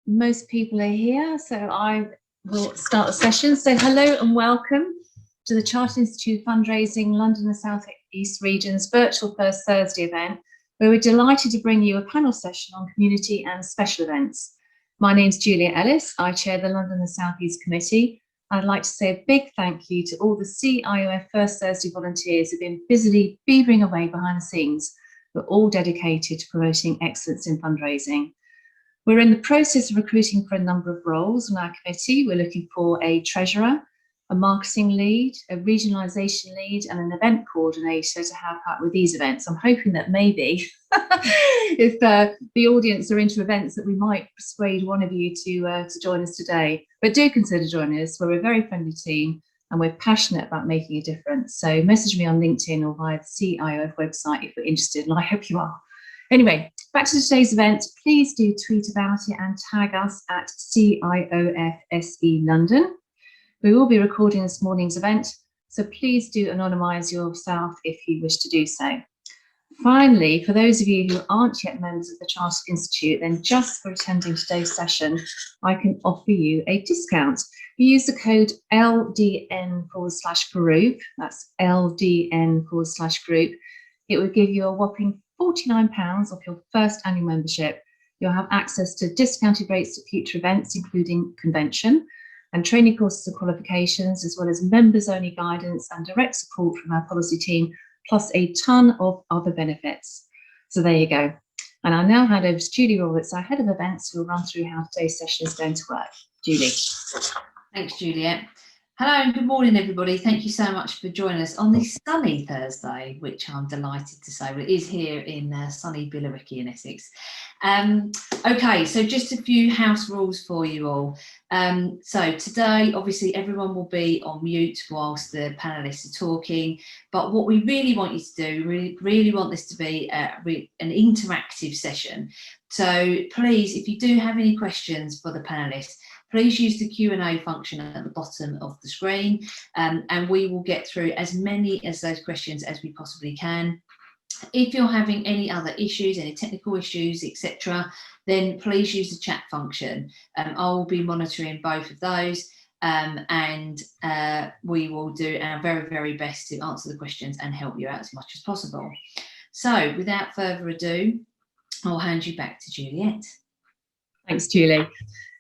most people are here, so I will start the session. So hello and welcome to the Chartered Institute Fundraising London and South East Region's virtual First Thursday event, where we're delighted to bring you a panel session on community and special events. My name's Julia Ellis. I chair the London and South East Committee. I'd like to say a big thank you to all the CIOF First Thursday volunteers who've been busily beavering away behind the scenes. We're all dedicated to promoting excellence in fundraising. We're in the process of recruiting for a number of roles on our committee. We're looking for a treasurer, a marketing lead, a regionalisation lead, and an event coordinator to help out with these events. I'm hoping that maybe if the audience are into events, that we might persuade one of you to join us today. But do consider joining us. We're a very friendly team and we're passionate about making a difference. So message me on LinkedIn or via the CIOF website if you're interested, and I hope you are. Anyway, back to today's event. Please do tweet about it and tag us at CIOF SE London. We will be recording this morning's event, so please do anonymise yourself if you wish to do so. Finally, for those of you who aren't yet members of the Chartered Institute, then just for attending today's session, I can offer you a discount. You use the code LDN/group, that's LDN/group. It will give you a whopping £49 off your first annual membership. You'll have access to discounted rates at future events, including convention and training courses and qualifications, as well as members-only guidance and direct support from our policy team, plus a ton of other benefits. So there you go. And I'll now hand over to Julie Roberts, our head of events, who will run through how today's session is going to work. Julie. Thanks, Juliet. Hello and good morning, everybody. Thank you so much for joining us on this sunny Thursday, which I'm delighted to say it is here in sunny Billericay in Essex. Okay, so just a few house rules for you all. So today, obviously, everyone will be on mute whilst the panellists are talking. But what we really want you to do, really want this to be an interactive session. So please, if you do have any questions for the panellists, please use the Q&A function at the bottom of the screen, and we will get through as many of those questions as we possibly can. If you're having any other issues, any technical issues, etc., then please use the chat function. I will be monitoring both of those, and we will do our very, very best to answer the questions and help you out as much as possible. So without further ado, I'll hand you back to Juliet. Thanks, Julie.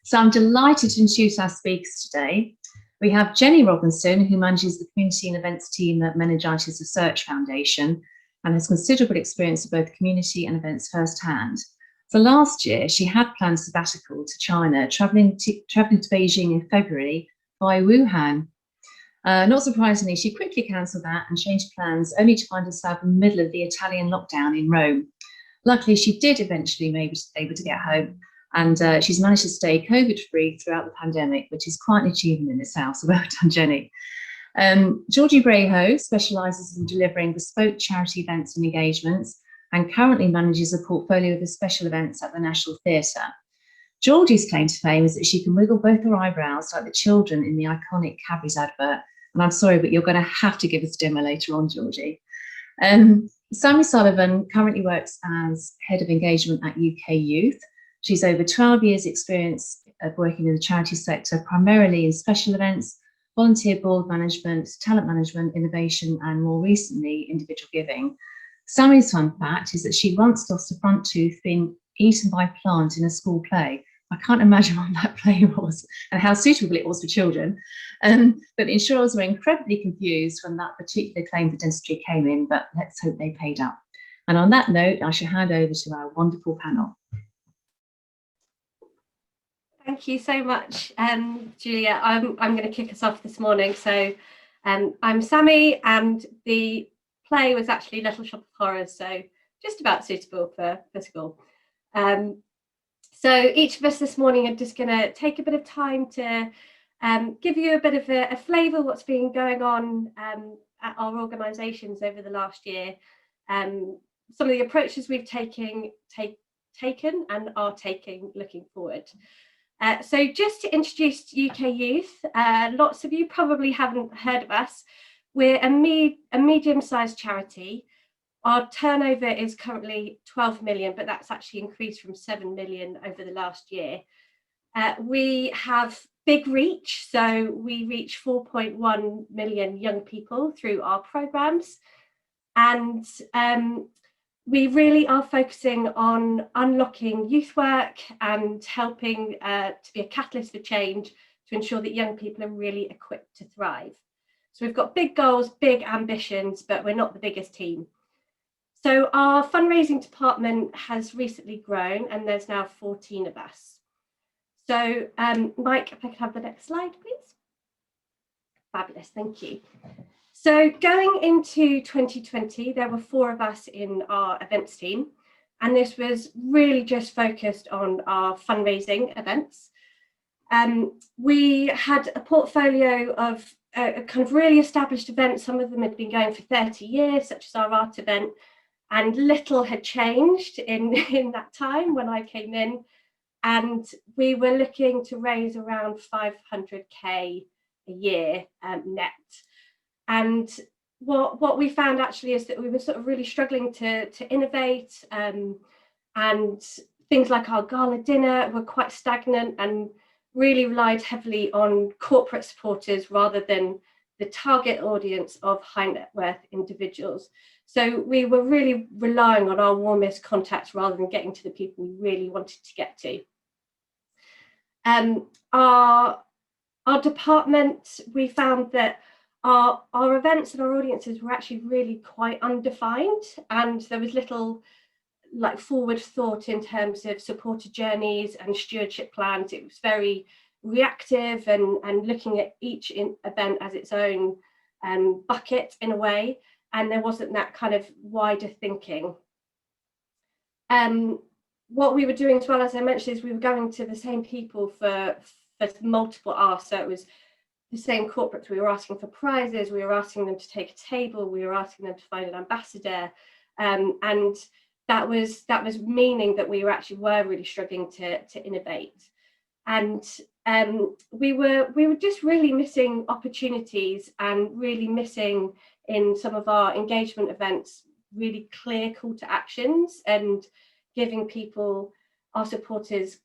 So I'm delighted to introduce our speakers today. We have Jenny Robinson, who manages the Community and Events team at Meningitis Research Foundation and has considerable experience of both community and events firsthand. So last year, she had planned a sabbatical to China, travelling to Beijing in February via Wuhan. Not surprisingly, she quickly cancelled that and changed plans, only to find herself in the middle of the Italian lockdown in Rome. Luckily, she did eventually be able to get home, and she's managed to stay COVID-free throughout the pandemic, which is quite an achievement in itself, so well done, Jenny. Georgie Brehaut specialises in delivering bespoke charity events and engagements and currently manages a portfolio of special events at the National Theatre. Georgie's claim to fame is that she can wiggle both her eyebrows like the children in the iconic Cadbury's advert. And I'm sorry, but you're going to have to give us a demo later on, Georgie. Sammy Sullivan currently works as Head of Engagement at UK Youth. She's over 12 years experience of working in the charity sector, primarily in special events, volunteer board management, talent management, innovation, and more recently, individual giving. Sammy's fun fact is that she once lost a front tooth being eaten by a plant in a school play. I can't imagine what that play was and how suitable it was for children. But insurers were incredibly confused when that particular claim for dentistry came in, but let's hope they paid up. And on that note, I shall hand over to our wonderful panel. Thank you so much, Julia. I'm going to kick us off this morning. So I'm Sammy, and the play was actually Little Shop of Horrors, so just about suitable for school. So each of us this morning are just going to take a bit of time to give you a bit of a flavour of what's been going on at our organisations over the last year, some of the approaches we've taken and are taking looking forward. So just to introduce UK Youth, lots of you probably haven't heard of us. We're a medium-sized charity. Our turnover is currently 12 million, but that's actually increased from 7 million over the last year. We have big reach, so we reach 4.1 million young people through our programmes, and we really are focusing on unlocking youth work and helping to be a catalyst for change to ensure that young people are really equipped to thrive. So we've got big goals, big ambitions, but we're not the biggest team. So our fundraising department has recently grown, and there's now 14 of us. So Mike, if I could have the next slide, please. Fabulous, thank you. So going into 2020, there were 4 of us in our events team, and this was really just focused on our fundraising events. We had a portfolio of kind of really established events. Some of them had been going for 30 years, such as our art event, and little had changed in that time when I came in. And we were looking to raise around 500k a year net. And what we found actually is that we were sort of really struggling to innovate, and things like our gala dinner were quite stagnant and really relied heavily on corporate supporters rather than the target audience of high net worth individuals. So we were really relying on our warmest contacts rather than getting to the people we really wanted to get to. Our department, we found that our events and our audiences were actually really quite undefined, and there was little like forward thought in terms of supporter journeys and stewardship plans. It was very reactive and looking at each event as its own bucket in a way, and there wasn't that kind of wider thinking. What we were doing as well, as I mentioned, is we were going to the same people for multiple asks. So it was the same corporates. We were asking for prizes, we were asking them to take a table, we were asking them to find an ambassador, and that was meaning that we were really struggling to innovate. And we were just really missing opportunities and really missing in some of our engagement events really clear call to actions and giving people, our supporters,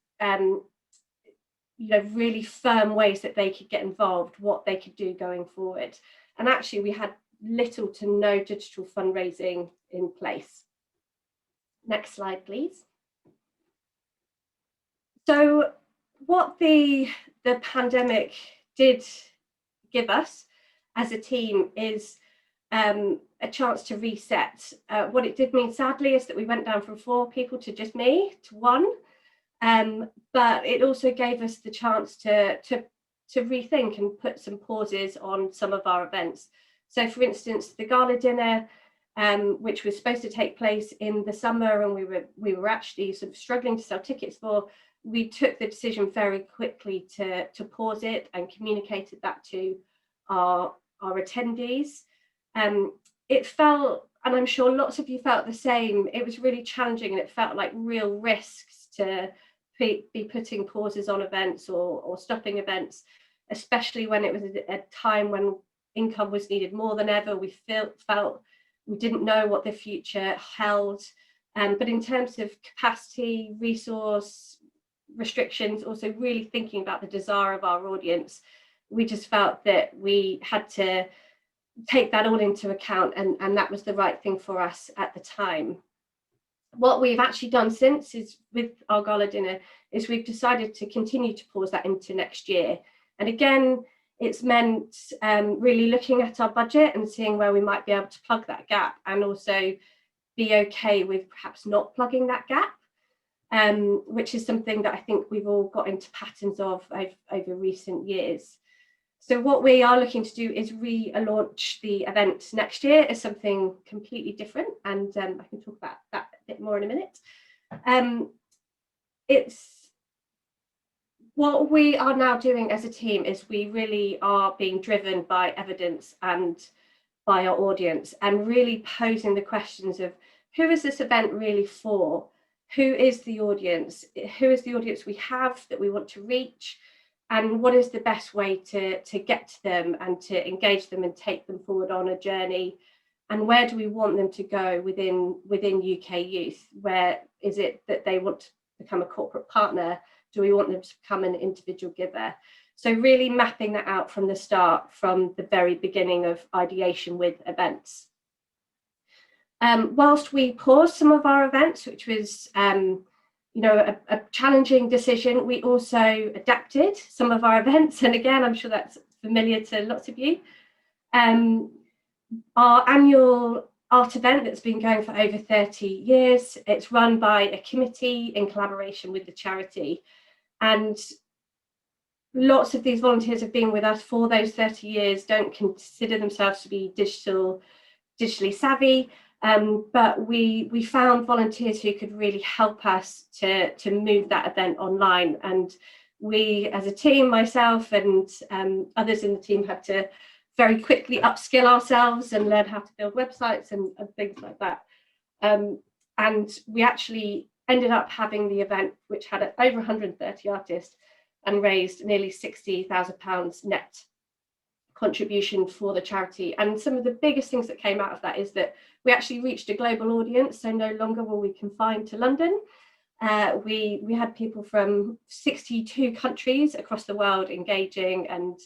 really firm ways that they could get involved, what they could do going forward. And actually we had little to no digital fundraising in place. Next slide, please. So what the pandemic did give us as a team is a chance to reset. What it did mean, sadly, is that we went down from 4 people to just me, to 1. But it also gave us the chance to rethink and put some pauses on some of our events. So for instance, the gala dinner, which was supposed to take place in the summer and we were actually sort of struggling to sell tickets for, we took the decision very quickly to pause it and communicated that to our attendees. It felt, and I'm sure lots of you felt the same, it was really challenging, and it felt like real risks to be putting pauses on events or stopping events, especially when it was a time when income was needed more than ever. We felt we didn't know what the future held, but in terms of capacity, resource, restrictions, also really thinking about the desire of our audience, we just felt that we had to take that all into account, and that was the right thing for us at the time. What we've actually done since is, with our gala dinner, is we've decided to continue to pause that into next year. And again, it's meant really looking at our budget and seeing where we might be able to plug that gap, and also be okay with perhaps not plugging that gap, which is something that I think we've all got into patterns of over recent years. So what we are looking to do is relaunch the event next year as something completely different, and I can talk about that a bit more in a minute. It's what we are now doing as a team is we really are being driven by evidence and by our audience, and really posing the questions of, who is this event really for? Who is the audience? Who is the audience we have that we want to reach? And what is the best way to get to them and to engage them and take them forward on a journey? And where do we want them to go within UK youth? Where is it that they want to become a corporate partner? do we want them to become an individual giver? So really mapping that out from the start, from the very beginning of ideation with events. Whilst we paused some of our events, which was a challenging decision, we also adapted some of our events. And again, I'm sure that's familiar to lots of you. Our annual art event that's been going for over 30 years, it's run by a committee in collaboration with the charity. And lots of these volunteers have been with us for those 30 years, don't consider themselves to be digitally savvy, but we found volunteers who could really help us to move that event online. And we, as a team, myself and others in the team, had to very quickly upskill ourselves and learn how to build websites and things like that. And we actually ended up having the event, which had over 130 artists, and raised nearly £60,000 net contribution for the charity. And some of the biggest things that came out of that is that we actually reached a global audience. So no longer were we confined to London. We had people from 62 countries across the world engaging and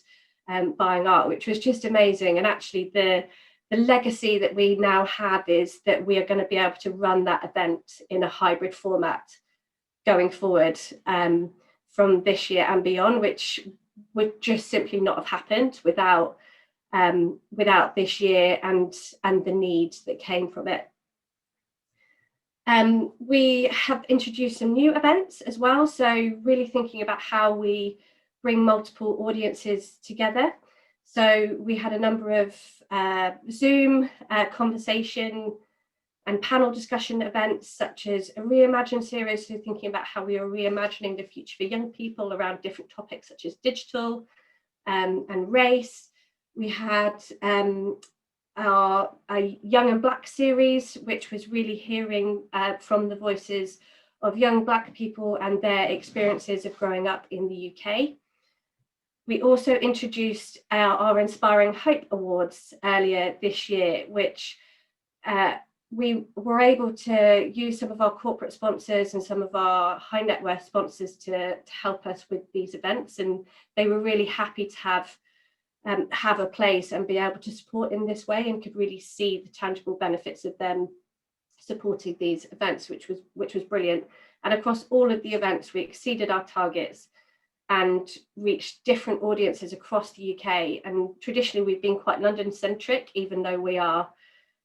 buying art, which was just amazing. And actually the legacy that we now have is that we are going to be able to run that event in a hybrid format going forward from this year and beyond, which would just simply not have happened without this year and the need that came from it. We have introduced some new events as well, so really thinking about how we bring multiple audiences together. So we had a number of Zoom conversation and panel discussion events, such as a Reimagine series, so thinking about how we are reimagining the future for young people around different topics such as digital and race. We had our Young and Black series, which was really hearing from the voices of young Black people and their experiences of growing up in the UK. We also introduced our Inspiring Hope Awards earlier this year, which we were able to use some of our corporate sponsors and some of our high net worth sponsors to help us with these events. And they were really happy to have a place and be able to support in this way, and could really see the tangible benefits of them supporting these events, which was brilliant. And across all of the events, we exceeded our targets and reached different audiences across the UK. And traditionally, we've been quite London centric, even though we are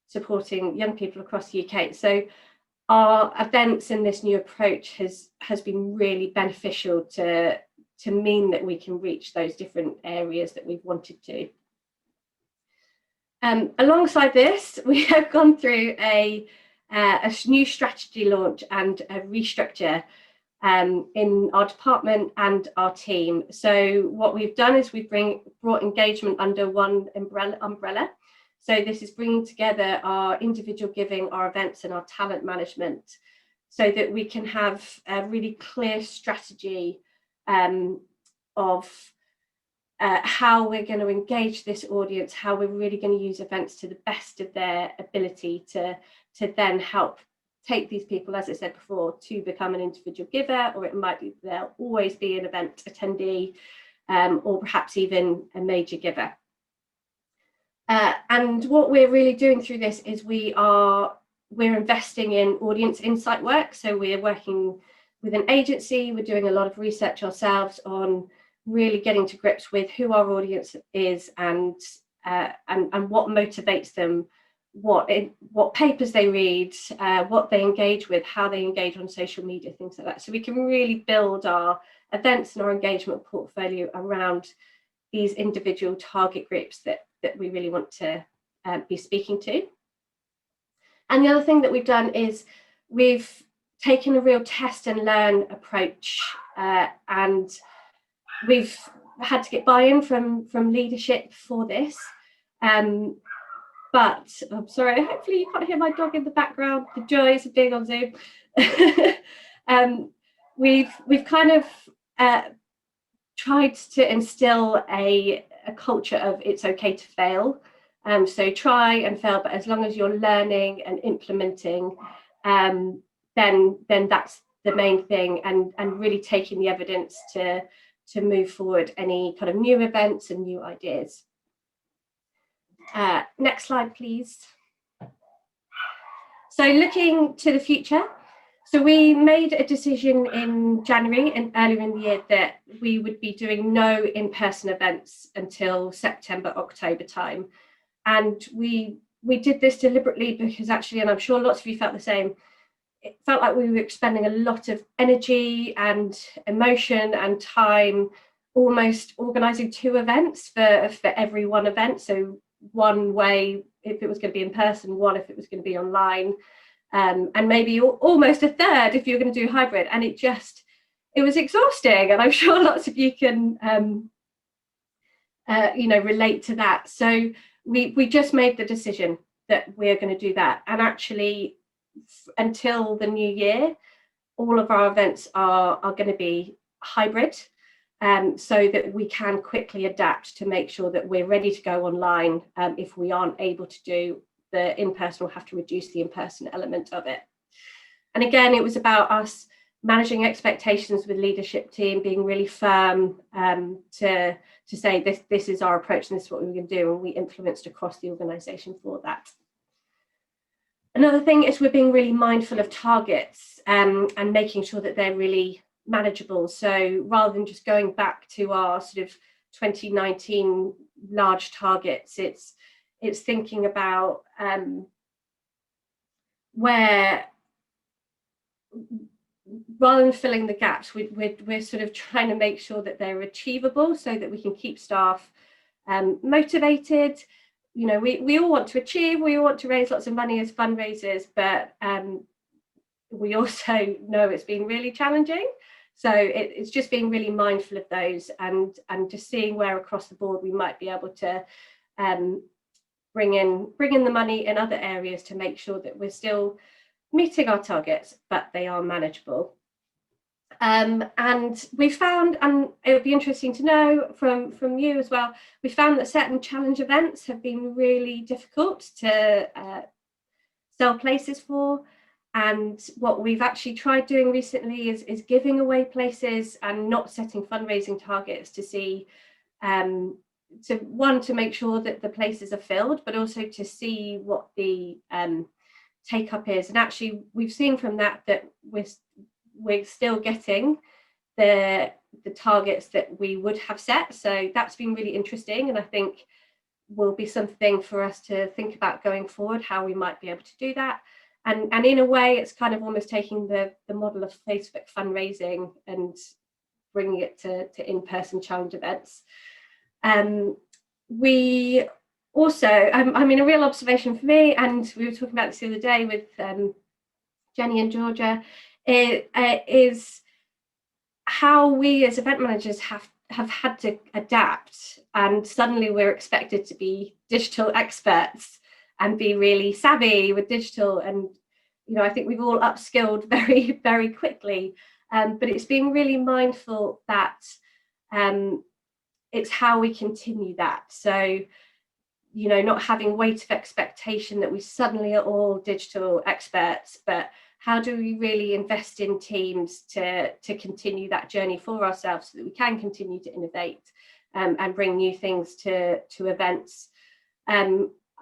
supporting young people across the UK. So our events in this new approach has been really beneficial to mean that we can reach those different areas that we've wanted to. Alongside this, we have gone through a new strategy launch and a restructure in our department and our team. So what we've done is we've brought engagement under one umbrella. So this is bringing together our individual giving, our events, and our talent management, so that we can have a really clear strategy of how we're going to engage this audience, how we're really going to use events to the best of their ability to then help take these people, as I said before, to become an individual giver, or it might be they'll always be an event attendee, or perhaps even a major giver. And what we're really doing through this is we're investing in audience insight work. So we're working with an agency, we're doing a lot of research ourselves on really getting to grips with who our audience is and what motivates them, what papers they read, what they engage with, how they engage on social media, things like that. So we can really build our events and our engagement portfolio around these individual target groups that we really want to be speaking to. And the other thing that we've done is we've taken a real test and learn approach, and we've had to get buy-in from leadership for this. But I'm sorry, hopefully you can't hear my dog in the background, the joys of being on Zoom. We've kind of tried to instill a culture of it's okay to fail. So try and fail, but as long as you're learning and implementing, then that's the main thing, and really taking the evidence to move forward any kind of new events and new ideas. Next slide, please. So looking to the future, so we made a decision in January and earlier in the year that we would be doing no in-person events until September, October time. And we did this deliberately because actually, and I'm sure lots of you felt the same, it felt like we were expending a lot of energy and emotion and time almost organising 2 events for every one event. So one way if it was going to be in person, one if it was going to be online, and maybe almost a third if you're going to do hybrid. And it was exhausting, and I'm sure lots of you can relate to that. So we just made the decision that we're going to do that, and actually until the new year all of our events are going to be hybrid, so that we can quickly adapt to make sure that we're ready to go online. If we aren't able to do the in-person, we'll have to reduce the in-person element of it. And again, it was about us managing expectations with leadership team, being really firm to say this is our approach and this is what we're going to do, and we influenced across the organisation for that. Another thing is we're being really mindful of targets and making sure that they're really manageable. So rather than just going back to our sort of 2019 large targets, it's thinking about where, rather than filling the gaps, we're sort of trying to make sure that they're achievable so that we can keep staff motivated. You know, we all want to achieve, we all want to raise lots of money as fundraisers, but we also know it's been really challenging. So it's just being really mindful of those and just seeing where across the board we might be able to bring in the money in other areas to make sure that we're still meeting our targets, but they are manageable. And we found, and it would be interesting to know from you as well, we found that certain challenge events have been really difficult to sell places for. And what we've actually tried doing recently is giving away places and not setting fundraising targets to see, to make sure that the places are filled, but also to see what the take up is. And actually we've seen from that we're still getting the targets that we would have set. So that's been really interesting, and I think will be something for us to think about going forward, how we might be able to do that. And in a way, it's kind of almost taking the model of Facebook fundraising and bringing it to in-person challenge events. We also, I mean, a real observation for me, and we were talking about this the other day with Jenny and Georgia, is how we as event managers have had to adapt, and suddenly we're expected to be digital experts and be really savvy with digital. And I think we've all upskilled very, very quickly, but it's being really mindful that it's how we continue that. So not having weight of expectation that we suddenly are all digital experts, but how do we really invest in teams to continue that journey for ourselves so that we can continue to innovate and bring new things to events.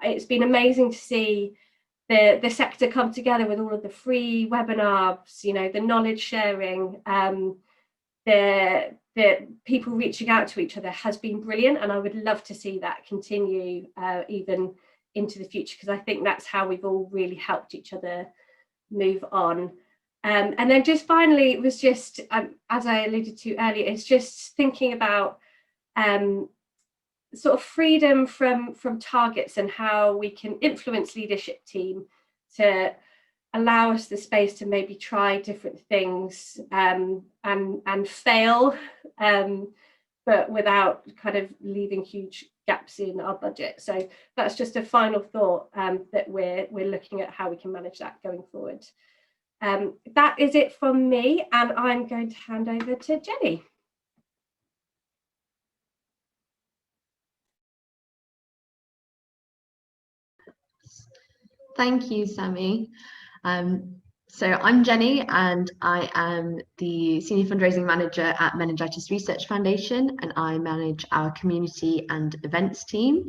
It's been amazing to see the sector come together with all of the free webinars, the knowledge sharing, the people reaching out to each other has been brilliant, and I would love to see that continue even into the future, because I think that's how we've all really helped each other move on. And then just finally, it was just as I alluded to earlier, it's just thinking about sort of freedom from targets and how we can influence leadership team to allow us the space to maybe try different things and fail, but without kind of leaving huge gaps in our budget. So that's just a final thought, that we're looking at how we can manage that going forward. That is it from me, and I'm going to hand over to Jenny. Thank you, Sammy. So I'm Jenny, and I am the Senior Fundraising Manager at Meningitis Research Foundation, and I manage our community and events team.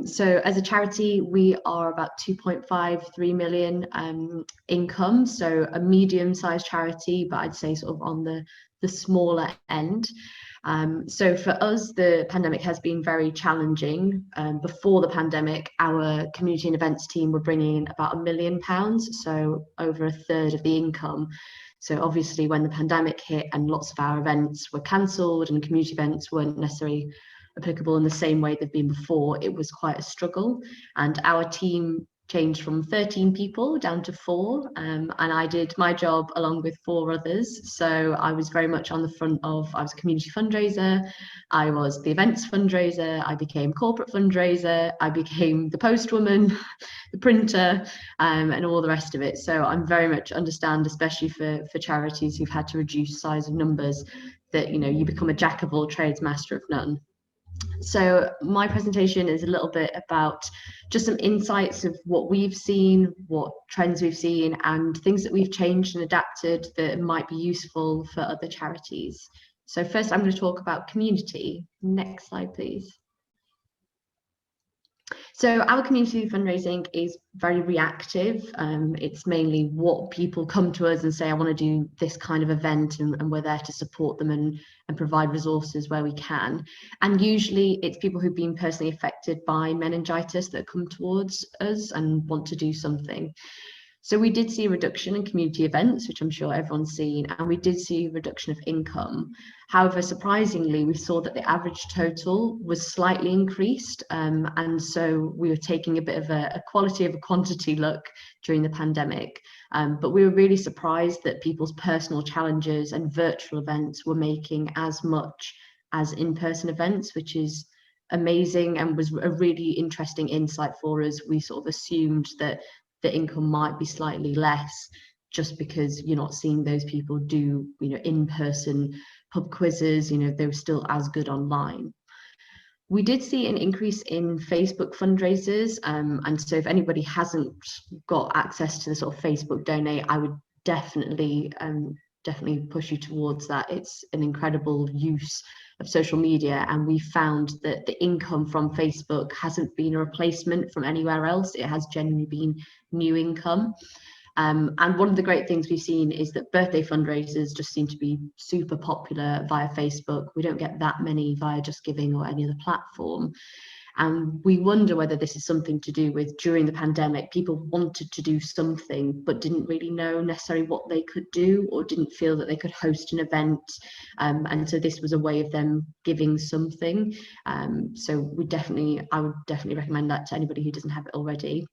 So as a charity, we are about 2.53 million income, so a medium-sized charity, but I'd say sort of on the smaller end. So for us, the pandemic has been very challenging. Before the pandemic, our community and events team were bringing in about £1 million, so over a third of the income. So obviously when the pandemic hit and lots of our events were cancelled and community events weren't necessarily applicable in the same way they've been before, it was quite a struggle. And our team changed from 13 people down to 4, and I did my job along with 4 others. So I was very much on the front of, I was a community fundraiser, I was the events fundraiser, I became corporate fundraiser, I became the postwoman, the printer, and all the rest of it. So I'm very much understand, especially for charities who've had to reduce size of numbers, that you become a jack of all trades, master of none. So my presentation is a little bit about just some insights of what we've seen, what trends we've seen, and things that we've changed and adapted that might be useful for other charities. So first I'm going to talk about community. Next slide, please. So our community fundraising is very reactive. It's mainly what people come to us and say, I want to do this kind of event, and we're there to support them and provide resources where we can. And usually it's people who've been personally affected by meningitis that come towards us and want to do something. So we did see a reduction in community events, which I'm sure everyone's seen, and we did see a reduction of income. However, surprisingly, we saw that the average total was slightly increased, and so we were taking a bit of a quality over quantity look during the pandemic. But we were really surprised that people's personal challenges and virtual events were making as much as in-person events, which is amazing and was a really interesting insight for us. We sort of assumed that the income might be slightly less just because you're not seeing those people do, in-person pub quizzes, they were still as good online. We did see an increase in Facebook fundraisers, and so if anybody hasn't got access to the sort of Facebook donate, I would definitely push you towards that. It's an incredible use of social media, and we found that the income from Facebook hasn't been a replacement from anywhere else. It has genuinely been new income. And one of the great things we've seen is that birthday fundraisers just seem to be super popular via Facebook. We don't get that many via Just Giving or any other platform. And we wonder whether this is something to do with, during the pandemic, people wanted to do something but didn't really know necessarily what they could do, or didn't feel that they could host an event. And so this was a way of them giving something. So I would definitely recommend that to anybody who doesn't have it already.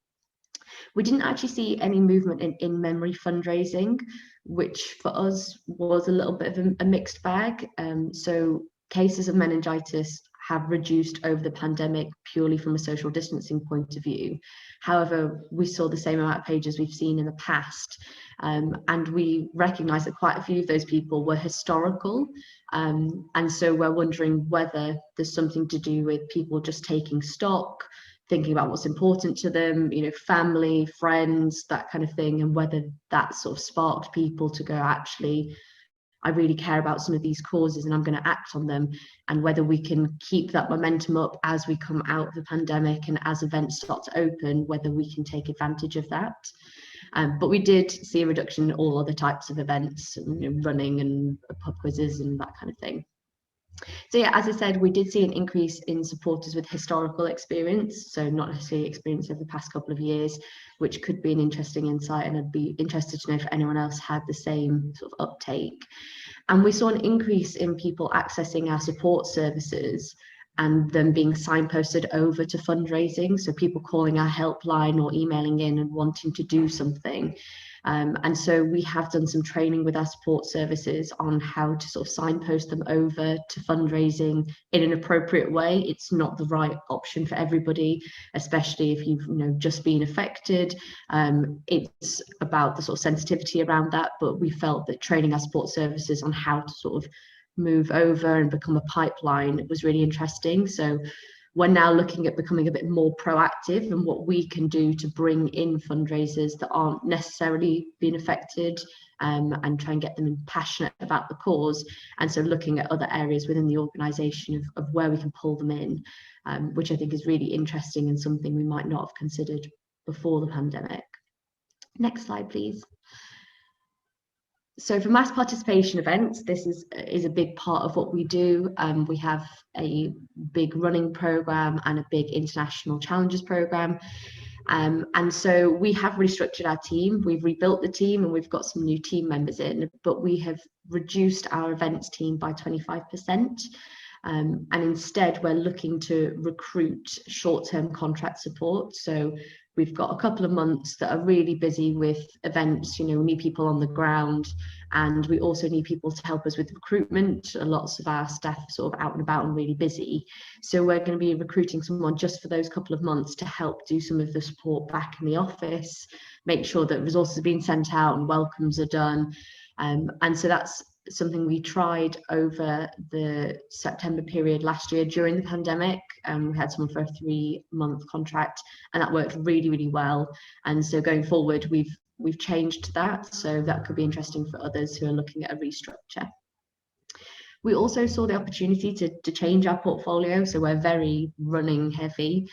We didn't actually see any movement in in-memory fundraising, which for us was a little bit of a mixed bag. So cases of meningitis have reduced over the pandemic purely from a social distancing point of view. However, we saw the same amount of pages we've seen in the past, and we recognise that quite a few of those people were historical, and so we're wondering whether there's something to do with people just taking stock, thinking about what's important to them, family, friends, that kind of thing, and whether that sort of sparked people to go, actually, I really care about some of these causes and I'm going to act on them, and whether we can keep that momentum up as we come out of the pandemic and as events start to open, whether we can take advantage of that. But we did see a reduction in all other types of events, running and pub quizzes and that kind of thing. So yeah, as I said, we did see an increase in supporters with historical experience, so not necessarily experience over the past couple of years, which could be an interesting insight, and I'd be interested to know if anyone else had the same sort of uptake. And we saw an increase in people accessing our support services and them being signposted over to fundraising, so people calling our helpline or emailing in and wanting to do something. And so we have done some training with our support services on how to sort of signpost them over to fundraising in an appropriate way. It's not the right option for everybody, especially if you've just been affected. It's about the sort of sensitivity around that, but we felt that training our support services on how to sort of move over and become a pipeline was really interesting. So we're now looking at becoming a bit more proactive and what we can do to bring in fundraisers that aren't necessarily being affected, and try and get them passionate about the cause. And so looking at other areas within the organisation of where we can pull them in, which I think is really interesting and something we might not have considered before the pandemic. Next slide, please. So for mass participation events, this is a big part of what we do. We have a big running programme and a big international challenges programme. And so we have restructured our team, we've rebuilt the team, and we've got some new team members in, but we have reduced our events team by 25%. And instead we're looking to recruit short-term contract support. So we've got a couple of months that are really busy with events, we need people on the ground, and we also need people to help us with recruitment. Lots of our staff are sort of out and about and really busy. So we're going to be recruiting someone just for those couple of months to help do some of the support back in the office, make sure that resources are being sent out and welcomes are done. And so that's something we tried over the September period last year during the pandemic. We had someone for a 3-month contract, and that worked really, really well. And so going forward, we've changed that, so that could be interesting for others who are looking at a restructure. We also saw the opportunity to change our portfolio, so we're very running heavy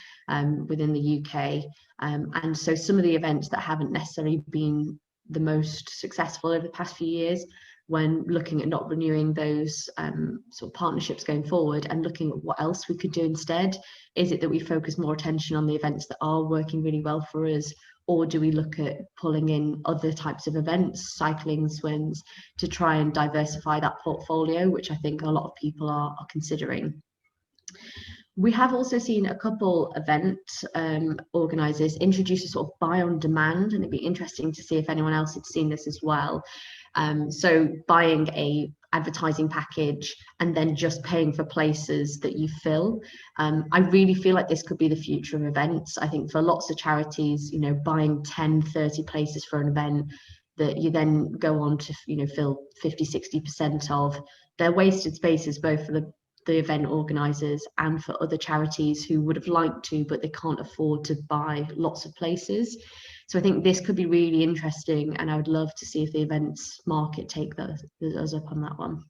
within the UK, and so some of the events that haven't necessarily been the most successful over the past few years, when looking at not renewing those sort of partnerships going forward and looking at what else we could do instead. Is it that we focus more attention on the events that are working really well for us, or do we look at pulling in other types of events, cycling, swims, to try and diversify that portfolio, which I think a lot of people are considering. We have also seen a couple event organisers introduce a sort of buy on demand, and it'd be interesting to see if anyone else had seen this as well. So buying a advertising package and then just paying for places that you fill. I really feel like this could be the future of events. I think for lots of charities, buying 10, 30 places for an event that you then go on to, fill 50, 60% of, they're wasted spaces both for the event organisers and for other charities who would have liked to, but they can't afford to buy lots of places. So I think this could be really interesting, and I would love to see if the events market take us up on that one.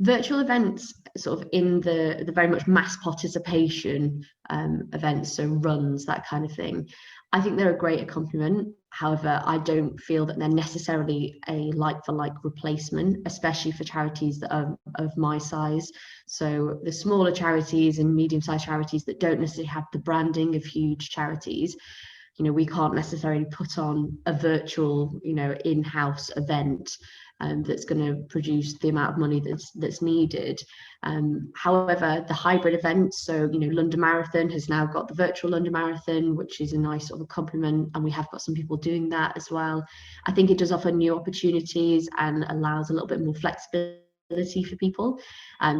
Virtual events, sort of in the very much mass participation events, so runs, that kind of thing, I think they're a great accompaniment. However, I don't feel that they're necessarily a like-for-like replacement, especially for charities that are of my size. So the smaller charities and medium-sized charities that don't necessarily have the branding of huge charities, we can't necessarily put on a virtual, in-house event that's going to produce the amount of money that's needed. However, the hybrid events, so London Marathon has now got the virtual London Marathon, which is a nice sort of complement, and we have got some people doing that as well. I think it does offer new opportunities and allows a little bit more flexibility for people.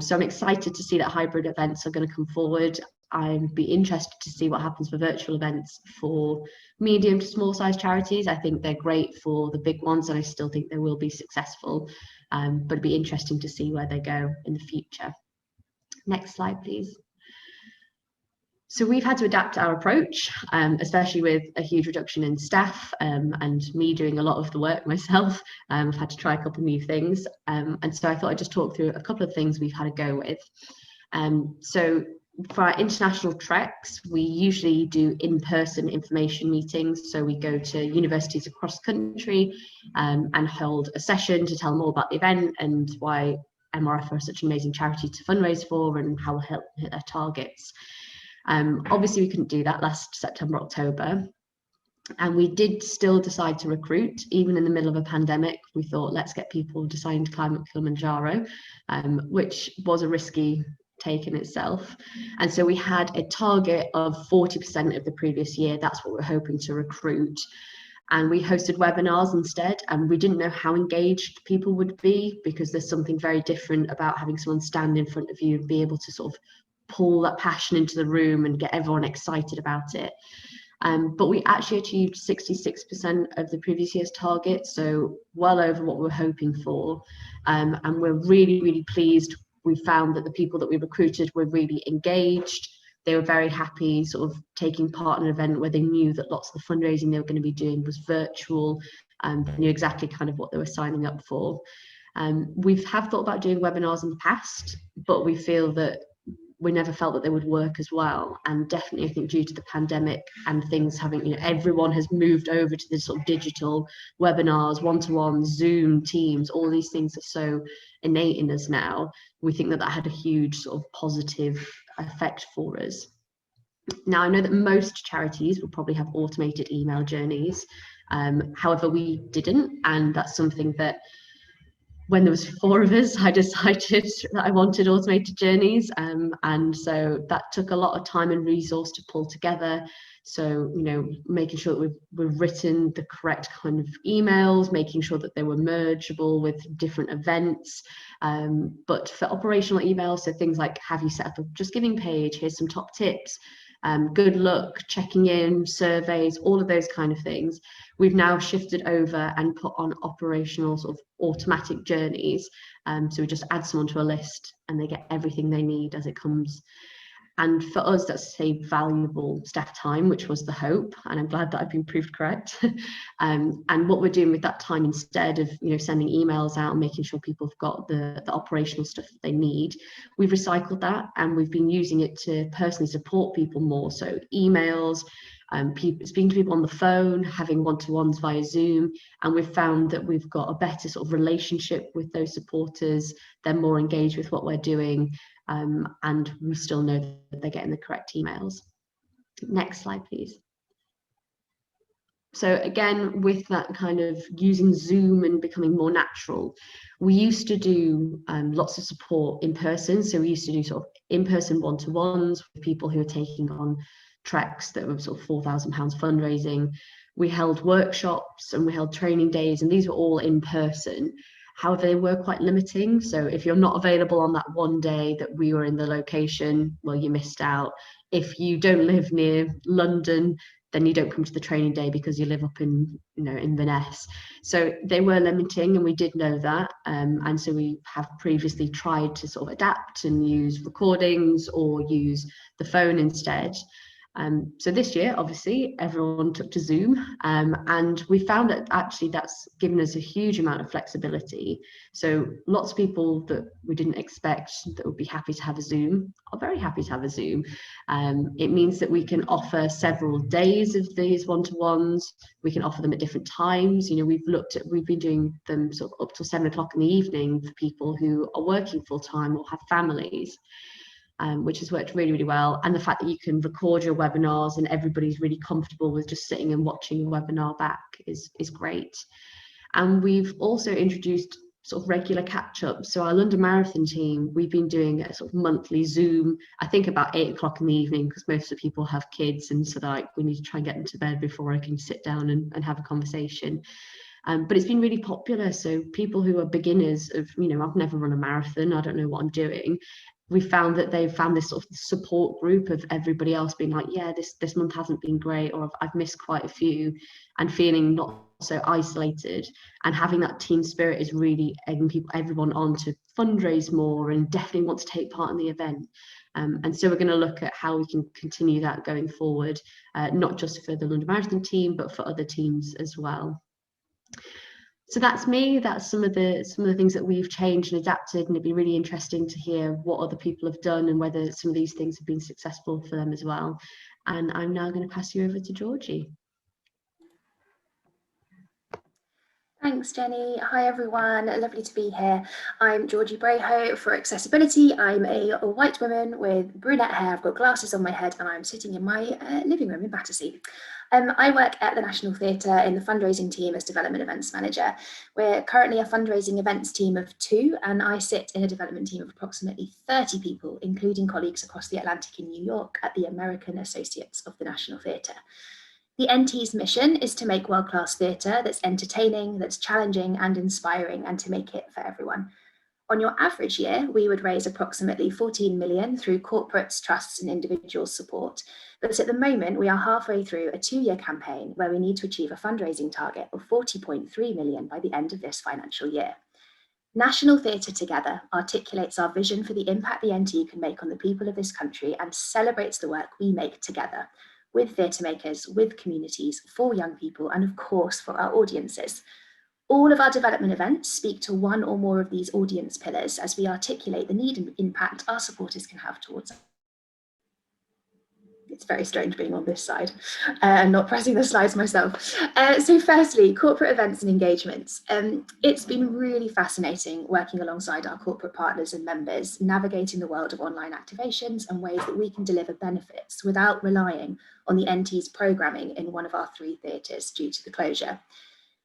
So I'm excited to see that hybrid events are going to come forward. I'd be interested to see what happens for virtual events for medium to small size charities. I think they're great for the big ones, and I still think they will be successful, but it'd be interesting to see where they go in the future. Next slide, please. So we've had to adapt our approach, especially with a huge reduction in staff, and me doing a lot of the work myself. I've had to try a couple of new things, and so I thought I'd just talk through a couple of things we've had to go with. So for our international treks, we usually do in-person information meetings. So we go to universities across the country and hold a session to tell them all about the event and why MRF are such an amazing charity to fundraise for and how we'll help hit their targets. Obviously, we couldn't do that last September, October. And we did still decide to recruit, even in the middle of a pandemic. We thought, let's get people deciding to climb Kilimanjaro, which was a risky take in itself. And so we had a target of 40% of the previous year. That's what we're hoping to recruit. And we hosted webinars instead, and we didn't know how engaged people would be, because there's something very different about having someone stand in front of you and be able to sort of pull that passion into the room and get everyone excited about it. But we actually achieved 66% of the previous year's target, so well over what we were hoping for. And we're really, really pleased we found that the people that we recruited were really engaged. They were very happy sort of taking part in an event where they knew that lots of the fundraising they were going to be doing was virtual, and they knew exactly kind of what they were signing up for. We have thought about doing webinars in the past, but we feel that we never felt that they would work as well. And definitely, I think due to the pandemic and things having, you know, everyone has moved over to this sort of digital webinars, one-to-one, Zoom, Teams, all these things are so innate in us now. We think that that had a huge sort of positive effect for us. Now, I know that most charities will probably have automated email journeys. However, we didn't, and that's something that when there was 4 of us, I decided that I wanted automated journeys, and so that took a lot of time and resource to pull together. So, you know, making sure that we've written the correct kind of emails, making sure that they were mergeable with different events. But for operational emails, so things like, have you set up a Just Giving page? Here's some top tips. Good luck, checking in, surveys, all of those kind of things. We've now shifted over and put on operational sort of automatic journeys. So we just add someone to a list and they get everything they need as it comes. And for us, that's saved valuable staff time, which was the hope. And I'm glad that I've been proved correct. And what we're doing with that time, instead of, you know, sending emails out and making sure people have got the operational stuff that they need, we've recycled that and we've been using it to personally support people more. So emails, speaking to people on the phone, having one-to-ones via Zoom, and we've found that we've got a better sort of relationship with those supporters. They're more engaged with what we're doing. And we still know that they're getting the correct emails. Next slide, please. So again, with that kind of using Zoom and becoming more natural, we used to do lots of support in person. So we used to do sort of in-person one-to-ones with people who are taking on treks that were sort of £4,000 fundraising. We held workshops and we held training days, and these were all in person. However, they were quite limiting. So if you're not available on that one day that we were in the location, well, you missed out. If you don't live near London, then you don't come to the training day because you live up in, you know, in Inverness. So they were limiting, and we did know that. And so we have previously tried to sort of adapt and use recordings or use the phone instead. So this year, obviously, everyone took to Zoom, and we found that actually that's given us a huge amount of flexibility. So lots of people that we didn't expect that would be happy to have a Zoom are very happy to have a Zoom. It means that we can offer several days of these one-to-ones. We can offer them at different times. You know, we've been doing them sort of up till 7 o'clock in the evening for people who are working full-time or have families. Which has worked really, really well. And the fact that you can record your webinars and everybody's really comfortable with just sitting and watching a webinar back is great. And we've also introduced sort of regular catch-ups. So our London Marathon team, we've been doing a sort of monthly Zoom, I think about 8 o'clock in the evening, because most of the people have kids, and so like we need to try and get them to bed before I can sit down and have a conversation. But it's been really popular. So people who are beginners of, you know, I've never run a marathon, I don't know what I'm doing. We found that they've found this sort of support group of everybody else being like, yeah, this month hasn't been great, or I've missed quite a few, and feeling not so isolated. And having that team spirit is really egging everyone on to fundraise more and definitely want to take part in the event. And so we're going to look at how we can continue that going forward, not just for the London Marathon team, but for other teams as well. So that's me. That's some of the things that we've changed and adapted, and it'd be really interesting to hear what other people have done and whether some of these things have been successful for them as well. And I'm now going to pass you over to Georgie. Thanks, Jenny. Hi, everyone. Lovely to be here. I'm Georgie Brehaut for Accessibility. I'm a white woman with brunette hair. I've got glasses on my head, and I'm sitting in my living room in Battersea. I work at the National Theatre in the fundraising team as Development Events Manager. We're currently a fundraising events team of 2, and I sit in a development team of approximately 30 people, including colleagues across the Atlantic in New York at the American Associates of the National Theatre. The NT's mission is to make world-class theatre that's entertaining, that's challenging and inspiring, and to make it for everyone. On your average year, we would raise approximately 14 million through corporates, trusts and individual support. But at the moment, we are halfway through a 2-year campaign where we need to achieve a fundraising target of 40.3 million by the end of this financial year. National Theatre Together articulates our vision for the impact the NT can make on the people of this country and celebrates the work we make together with theatre makers, with communities, for young people, and of course for our audiences. All of our development events speak to one or more of these audience pillars as we articulate the need and impact our supporters can have towards us. It's very strange being on this side and not pressing the slides myself. So firstly, corporate events and engagements. It's been really fascinating working alongside our corporate partners and members, navigating the world of online activations and ways that we can deliver benefits without relying on the NT's programming in one of our 3 theatres due to the closure.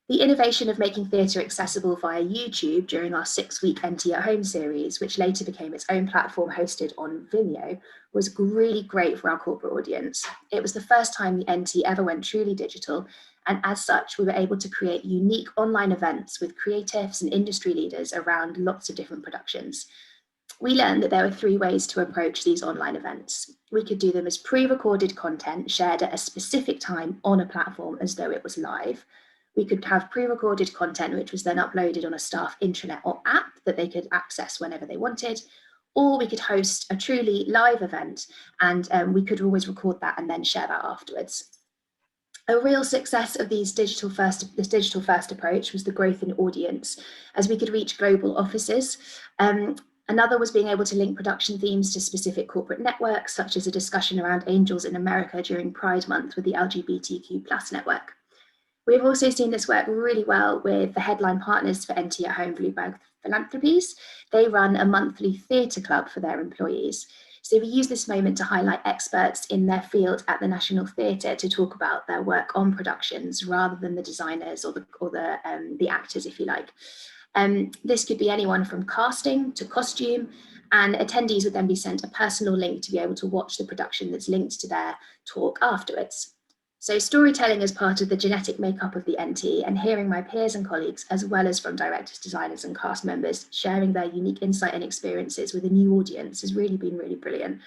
The innovation of making theatre accessible via YouTube during our 6-week NT at Home series, which later became its own platform hosted on Vimeo, was really great for our corporate audience. It was the first time the NT ever went truly digital, and as such, we were able to create unique online events with creatives and industry leaders around lots of different productions. We learned that there were 3 ways to approach these online events. We could do them as pre-recorded content shared at a specific time on a platform as though it was live. We could have pre-recorded content which was then uploaded on a staff intranet or app that they could access whenever they wanted, or we could host a truly live event and we could always record that and then share that afterwards. A real success of this digital first approach was the growth in audience as we could reach global offices. Another was being able to link production themes to specific corporate networks, such as a discussion around Angels in America during Pride Month with the LGBTQ+ network. We've also seen this work really well with the headline partners for NT at Home, Bloomberg Philanthropies. They run a monthly theatre club for their employees. So we use this moment to highlight experts in their field at the National Theatre to talk about their work on productions rather than the designers or the actors, if you like. This could be anyone from casting to costume, and attendees would then be sent a personal link to be able to watch the production that's linked to their talk afterwards. So storytelling is part of the genetic makeup of the NT, and hearing my peers and colleagues, as well as from directors, designers and cast members, sharing their unique insight and experiences with a new audience has really been really brilliant.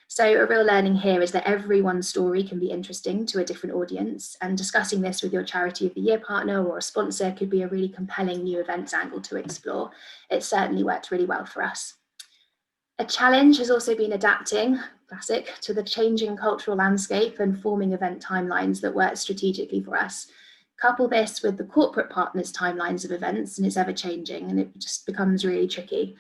So a real learning here is that everyone's story can be interesting to a different audience, and discussing this with your Charity of the Year partner or a sponsor could be a really compelling new events angle to explore. It certainly worked really well for us. A challenge has also been adapting, classic, to the changing cultural landscape and forming event timelines that work strategically for us. Couple this with the corporate partners' timelines of events, and it's ever changing, and it just becomes really tricky.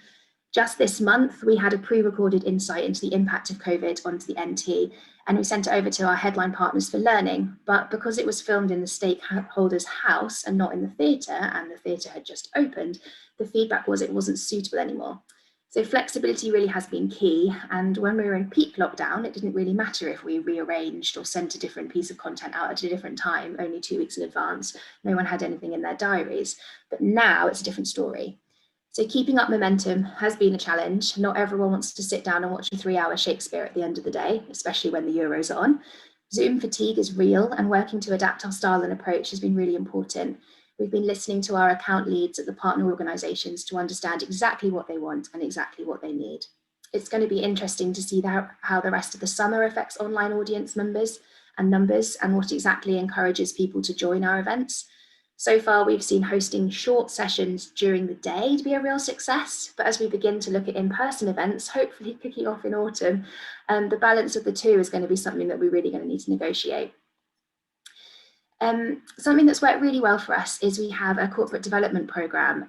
Just this month, we had a pre-recorded insight into the impact of COVID onto the NT, and we sent it over to our headline partners for learning. But because it was filmed in the stakeholders' house and not in the theatre, and the theatre had just opened, the feedback was it wasn't suitable anymore. So flexibility really has been key, and when we were in peak lockdown, it didn't really matter if we rearranged or sent a different piece of content out at a different time, only 2 weeks in advance. No one had anything in their diaries, but now it's a different story. So keeping up momentum has been a challenge. Not everyone wants to sit down and watch a 3-hour Shakespeare at the end of the day, especially when the Euros are on. Zoom fatigue is real, and working to adapt our style and approach has been really important. We've been listening to our account leads at the partner organisations to understand exactly what they want and exactly what they need. It's going to be interesting to see how the rest of the summer affects online audience members and numbers, and what exactly encourages people to join our events. So far, we've seen hosting short sessions during the day to be a real success, but as we begin to look at in-person events, hopefully kicking off in autumn, the balance of the two is going to be something that we're really going to need to negotiate. Something that's worked really well for us is we have a corporate development program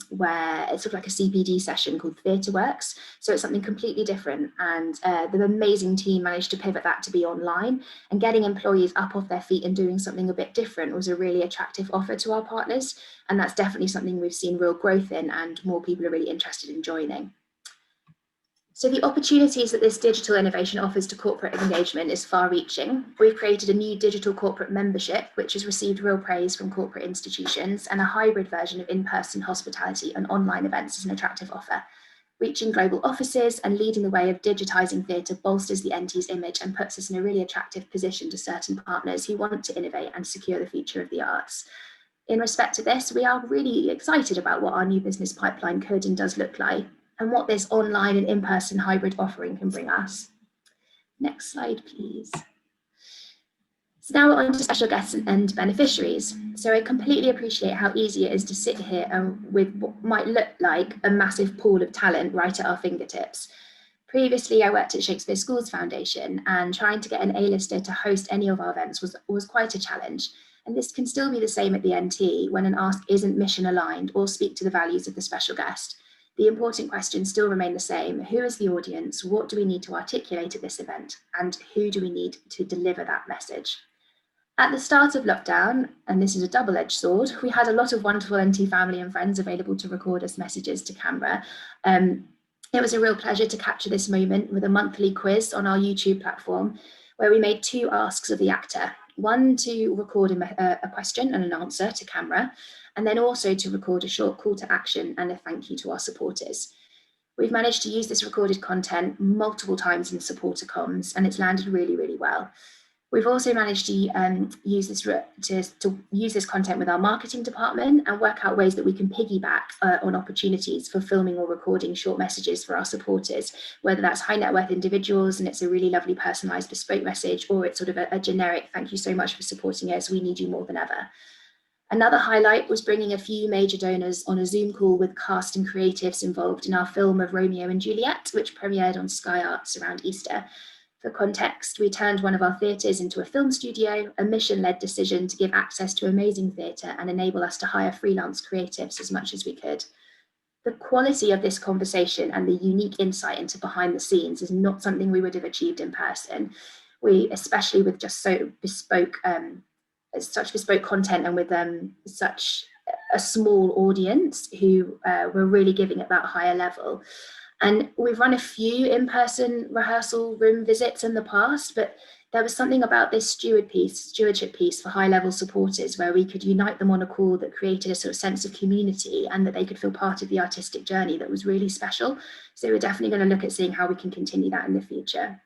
where it's sort of like a CPD session called Theatre Works. So it's something completely different, and the amazing team managed to pivot that to be online, and getting employees up off their feet and doing something a bit different was a really attractive offer to our partners, and that's definitely something we've seen real growth in, and more people are really interested in joining. So the opportunities that this digital innovation offers to corporate engagement is far-reaching. We've created a new digital corporate membership, which has received real praise from corporate institutions, and a hybrid version of in-person hospitality and online events is an attractive offer. Reaching global offices and leading the way of digitising theatre bolsters the NT's image and puts us in a really attractive position to certain partners who want to innovate and secure the future of the arts. In respect to this, we are really excited about what our new business pipeline could and does look like, and what this online and in-person hybrid offering can bring us. Next slide, please. So now on to special guests and beneficiaries. So I completely appreciate how easy it is to sit here with what might look like a massive pool of talent right at our fingertips. Previously, I worked at Shakespeare Schools Foundation, and trying to get an A-lister to host any of our events was quite a challenge. And this can still be the same at the NT when an ask isn't mission aligned or speak to the values of the special guest. The important questions still remain the same. Who is the audience? What do we need to articulate at this event? And who do we need to deliver that message? At the start of lockdown, and this is a double-edged sword, we had a lot of wonderful NT family and friends available to record us messages to camera. It was a real pleasure to capture this moment with a monthly quiz on our YouTube platform, where we made 2 asks of the actor. One to record a question and an answer to camera, and then also to record a short call to action and a thank you to our supporters. We've managed to use this recorded content multiple times in supporter comms, and it's landed really, really well. We've also managed to use this content with our marketing department and work out ways that we can piggyback on opportunities for filming or recording short messages for our supporters, whether that's high net worth individuals and it's a really lovely personalised bespoke message, or it's sort of a generic thank you so much for supporting us, we need you more than ever. Another highlight was bringing a few major donors on a Zoom call with cast and creatives involved in our film of Romeo and Juliet, which premiered on Sky Arts around Easter. For context, we turned one of our theatres into a film studio, a mission-led decision to give access to amazing theatre and enable us to hire freelance creatives as much as we could. The quality of this conversation and the unique insight into behind the scenes is not something we would have achieved in person. We, especially with just so bespoke, such bespoke content and with such a small audience who were really giving at that higher level. And we've run a few in-person rehearsal room visits in the past, but there was something about this stewardship piece for high-level supporters where we could unite them on a call that created a sort of sense of community and that they could feel part of the artistic journey that was really special. So we're definitely going to look at seeing how we can continue that in the future.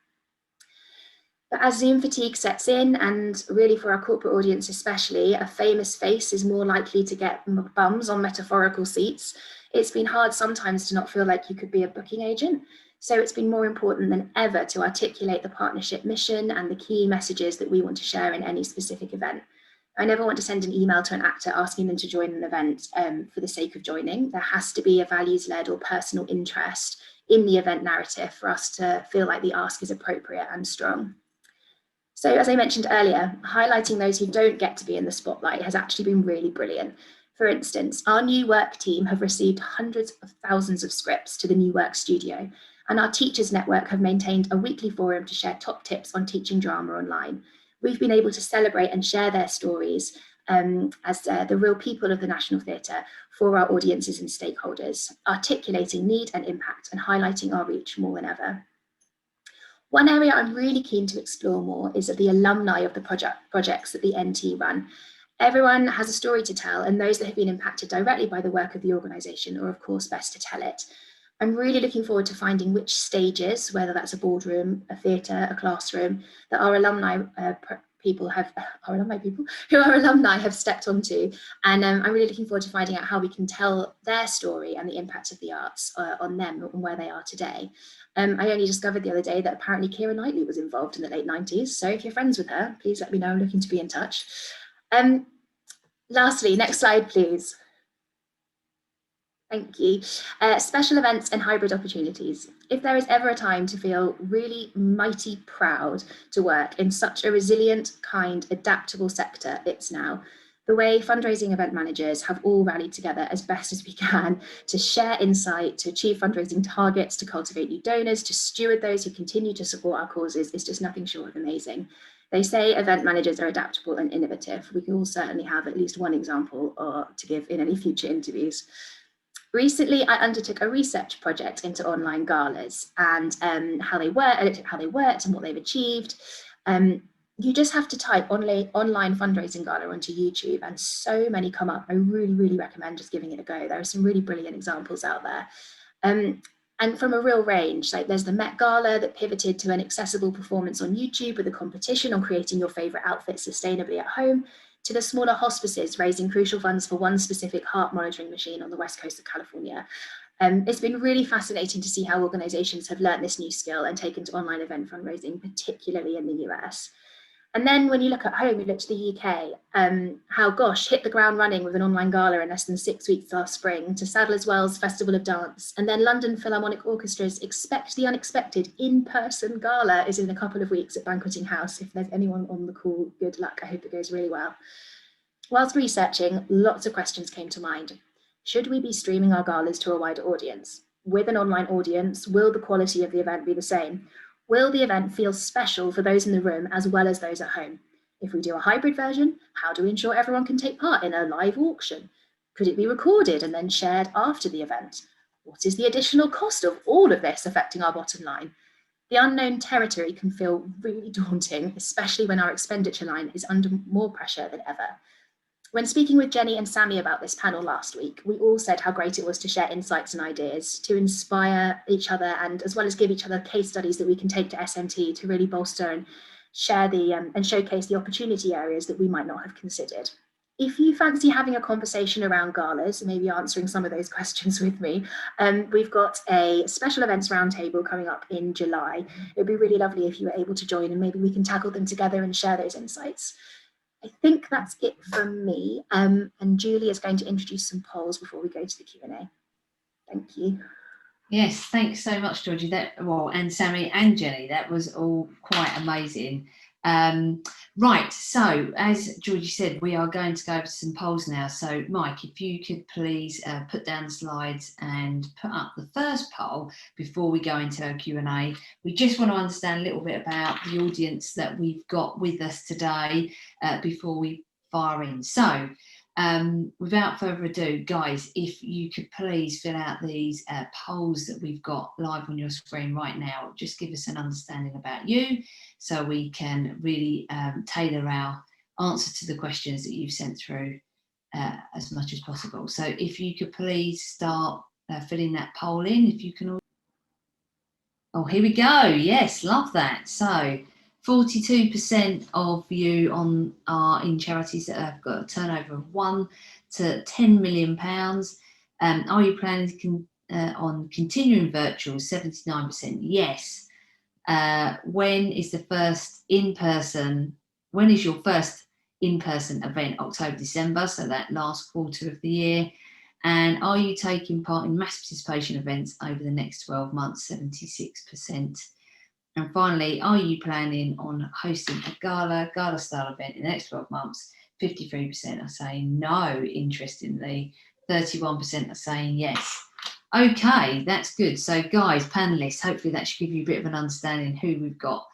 But as Zoom fatigue sets in, and really for our corporate audience especially, a famous face is more likely to get bums on metaphorical seats. It's been hard sometimes to not feel like you could be a booking agent. So it's been more important than ever to articulate the partnership mission and the key messages that we want to share in any specific event. I never want to send an email to an actor asking them to join an event for the sake of joining. There has to be a values-led or personal interest in the event narrative for us to feel like the ask is appropriate and strong. So as I mentioned earlier, highlighting those who don't get to be in the spotlight has actually been really brilliant. For instance, our new work team have received hundreds of thousands of scripts to the new work studio, and our teachers network have maintained a weekly forum to share top tips on teaching drama online. We've been able to celebrate and share their stories as the real people of the National Theatre for our audiences and stakeholders, articulating need and impact and highlighting our reach more than ever. One area I'm really keen to explore more is of the alumni of the projects that the NT run. Everyone has a story to tell, and those that have been impacted directly by the work of the organisation are of course best to tell it. I'm really looking forward to finding which stages, whether that's a boardroom, a theatre, a classroom, that our alumni have stepped onto. And I'm really looking forward to finding out how we can tell their story and the impact of the arts on them and where they are today. I only discovered the other day that apparently Keira Knightley was involved in the late 90s. So if you're friends with her, please let me know. I'm looking to be in touch. Lastly, next slide, please. Thank you. Special events and hybrid opportunities. If there is ever a time to feel really mighty proud to work in such a resilient, kind, adaptable sector, it's now. The way fundraising event managers have all rallied together as best as we can to share insight, to achieve fundraising targets, to cultivate new donors, to steward those who continue to support our causes is just nothing short of amazing. They say event managers are adaptable and innovative. We can all certainly have at least one example to give in any future interviews. Recently, I undertook a research project into online galas and how they worked and what they've achieved. You just have to type online fundraising gala onto YouTube and so many come up. I really, really recommend just giving it a go. There are some really brilliant examples out there. And from a real range, like there's the Met Gala that pivoted to an accessible performance on YouTube with a competition on creating your favorite outfit sustainably at home, to the smaller hospices raising crucial funds for one specific heart monitoring machine on the west coast of California. It's been really fascinating to see how organizations have learned this new skill and taken to online event fundraising, particularly in the US. And then when you look at home, you look to the UK, how Gosh hit the ground running with an online gala in less than 6 weeks last spring, to Sadler's Wells Festival of Dance. And then London Philharmonic Orchestra's Expect the Unexpected in-person gala is in a couple of weeks at Banqueting House. If there's anyone on the call, good luck. I hope it goes really well. Whilst researching, lots of questions came to mind. Should we be streaming our galas to a wider audience? With an online audience, will the quality of the event be the same? Will the event feel special for those in the room as well as those at home? If we do a hybrid version, how do we ensure everyone can take part in a live auction? Could it be recorded and then shared after the event? What is the additional cost of all of this affecting our bottom line? The unknown territory can feel really daunting, especially when our expenditure line is under more pressure than ever. When speaking with Jenny and Sammy about this panel last week, we all said how great it was to share insights and ideas, to inspire each other, and as well as give each other case studies that we can take to SMT to really bolster and share and showcase the opportunity areas that we might not have considered. If you fancy having a conversation around galas, maybe answering some of those questions with me, we've got a special events roundtable coming up in July. It'd be really lovely if you were able to join, and maybe we can tackle them together and share those insights. I think that's it from me. And Julie is going to introduce some polls before we go to the Q&A. Thank you. Yes, thanks so much, Georgie. And Sammy and Jenny, that was all quite amazing. Right, so as Georgie said, we are going to go over to some polls now. So Mike, if you could please put down the slides and put up the first poll before we go into our Q&A. We just want to understand a little bit about the audience that we've got with us today before we fire in. So without further ado, guys, if you could please fill out these polls that we've got live on your screen right now. Just give us an understanding about you so we can really tailor our answer to the questions that you've sent through as much as possible. So if you could please start filling that poll in, if you can all. Oh, here we go. Yes, love that. So 42% of you are in charities that have got a turnover of £1 to £10 million. Are you planning on continuing virtual? 79% yes. When is your first in-person event? October, December, so that last quarter of the year. And are you taking part in mass participation events over the next 12 months? 76%. And finally, are you planning on hosting a gala style event in the next 12 months? 53% are saying no, interestingly. 31% are saying yes. Okay, that's good. So guys, panelists, hopefully that should give you a bit of an understanding who we've got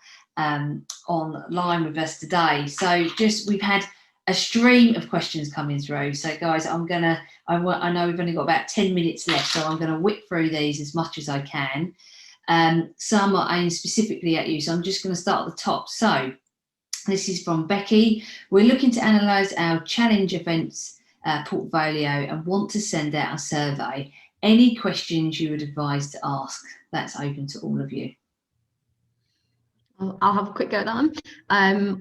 online with us today. So we've had a stream of questions coming through. So guys, I know we've only got about 10 minutes left, so I'm going to whip through these as much as I can. Some are aimed specifically at you, so I'm just going to start at the top. So this is from Becky. We're looking to analyse our challenge events portfolio and want to send out a survey. Any questions you would advise to ask? That's open to all of you. I'll have a quick go at that one.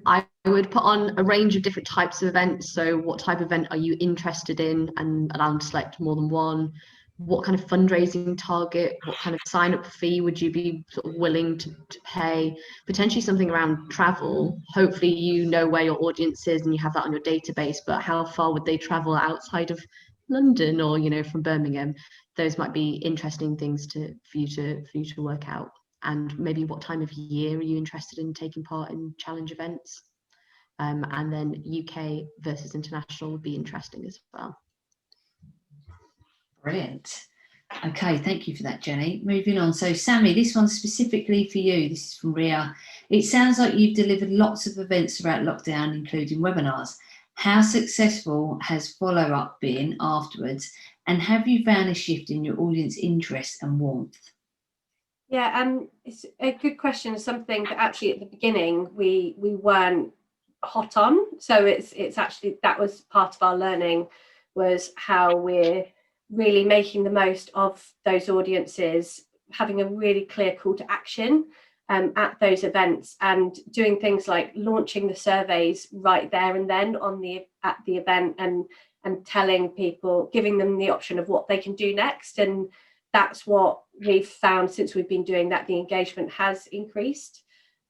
I would put on a range of different types of events. So what type of event are you interested in, and allow them to select more than one? What kind of fundraising target, what kind of sign-up fee would you be sort of willing to pay? Potentially something around travel. Hopefully you know where your audience is and you have that on your database, but how far would they travel outside of London or, you know, from Birmingham? Those might be interesting things for you to work out. And maybe what time of year are you interested in taking part in challenge events? And then UK versus international would be interesting as well. Brilliant. Okay, thank you for that, Jenny. Moving on. So Sammy, this one's specifically for you. This is from Ria. It sounds like you've delivered lots of events throughout lockdown, including webinars. How successful has follow-up been afterwards? And have you found a shift in your audience interest and warmth? Yeah, it's a good question. It's something that actually at the beginning we weren't hot on. So it's actually, that was part of our learning, was how we're really making the most of those audiences, having a really clear call to action at those events, and doing things like launching the surveys right there and then at the event, and telling people, giving them the option of what they can do next. And that's what we've found since we've been doing that, the engagement has increased.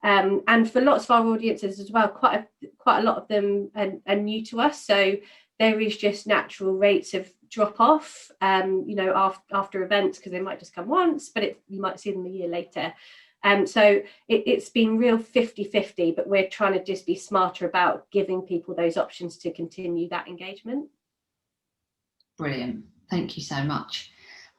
And for lots of our audiences as well, quite a lot of them are new to us, so there is just natural rates of drop off, you know, after events, because they might just come once, but you might see them a year later. So it's been real 50-50, but we're trying to just be smarter about giving people those options to continue that engagement. Brilliant, thank you so much.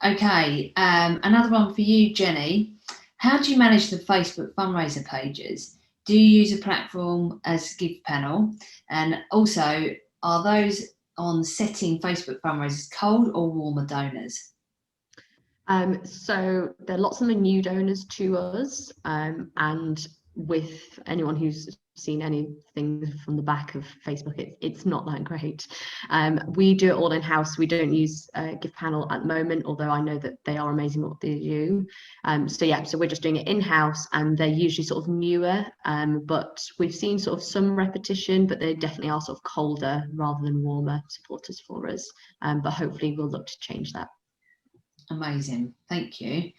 Okay, another one for you, Jenny. How do you manage the Facebook fundraiser pages? Do you use a platform as Give Panel? And also, are those on setting Facebook fundraisers cold or warmer donors? So there are lots of them new donors to us, and with anyone who's seen anything from the back of Facebook, it's not that great. We do it all in-house. We don't use Give Panel at the moment, although I know that they are amazing what they do. So we're just doing it in-house, and they're usually sort of newer, but we've seen sort of some repetition, but they definitely are sort of colder rather than warmer supporters for us. But hopefully we'll look to change that. Amazing, thank you.